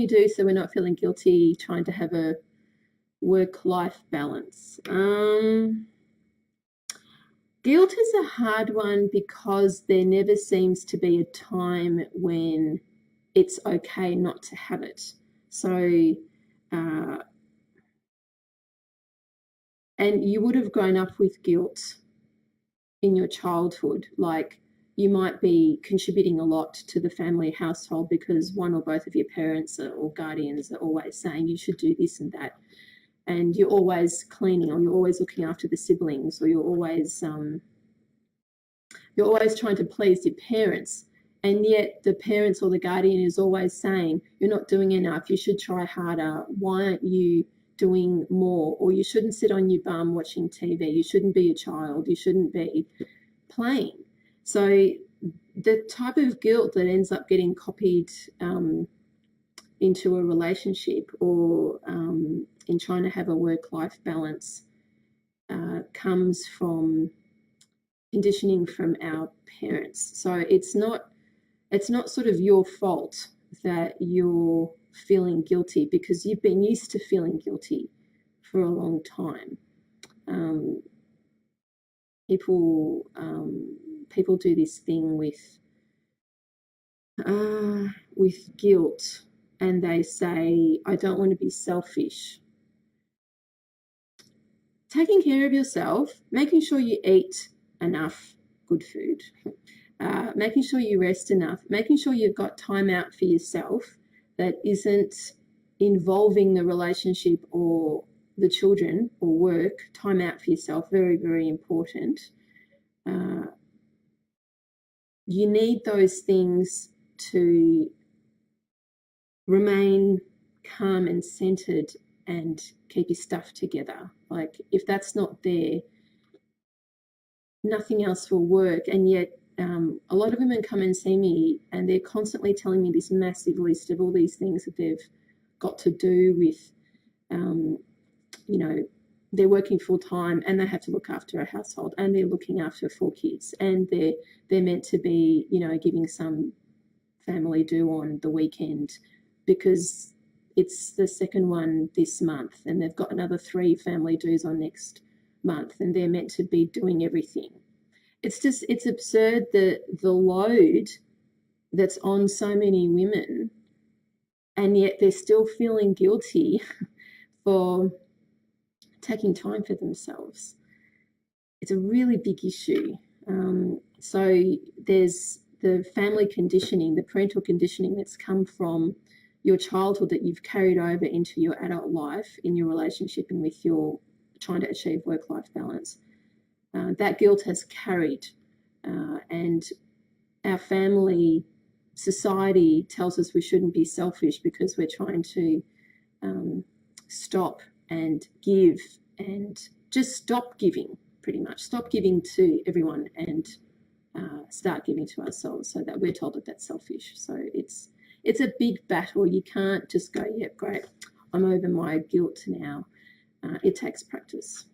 we do so we're not feeling guilty trying to have a work-life balance? Guilt is a hard one because there never seems to be a time when it's okay not to have it. So, and you would have grown up with guilt in your childhood. Like, you might be contributing a lot to the family household because one or both of your parents or guardians are always saying you should do this and that. And you're always cleaning, or you're always looking after the siblings, or you're always trying to please your parents. And yet the parents or the guardian is always saying, you're not doing enough, you should try harder, why aren't you doing more? Or you shouldn't sit on your bum watching TV, you shouldn't be a child, you shouldn't be playing. So the type of guilt that ends up getting copied into a relationship or in trying to have a work-life balance comes from conditioning from our parents. So it's not sort of your fault that you're feeling guilty because you've been used to feeling guilty for a long time. People do this thing with guilt, and they say, I don't want to be selfish. Taking care of yourself, making sure you eat enough good food, making sure you rest enough, making sure you've got time out for yourself that isn't involving the relationship or the children or work. Time out for yourself, very, very important. You need those things to remain calm and centered and keep your stuff together. Like, if that's not there, nothing else will work. And yet a lot of women come and see me and they're constantly telling me this massive list of all these things that they've got to do with, they're working full time and they have to look after a household and they're looking after 4 kids and they're meant to be, giving some family do on the weekend because it's the second one this month and they've got another 3 family dues on next month and they're meant to be doing everything. It's absurd, the load that's on so many women, and yet they're still feeling guilty for taking time for themselves. It's a really big issue. So there's the family conditioning, the parental conditioning that's come from your childhood that you've carried over into your adult life in your relationship and with your trying to achieve work-life balance. That guilt has carried, and our family society tells us we shouldn't be selfish because we're trying to stop and give and just stop giving, pretty much. Stop giving to everyone and start giving to ourselves, so that we're told that that's selfish. So it's a big battle. You can't just go, yep, great, I'm over my guilt now. It takes practice.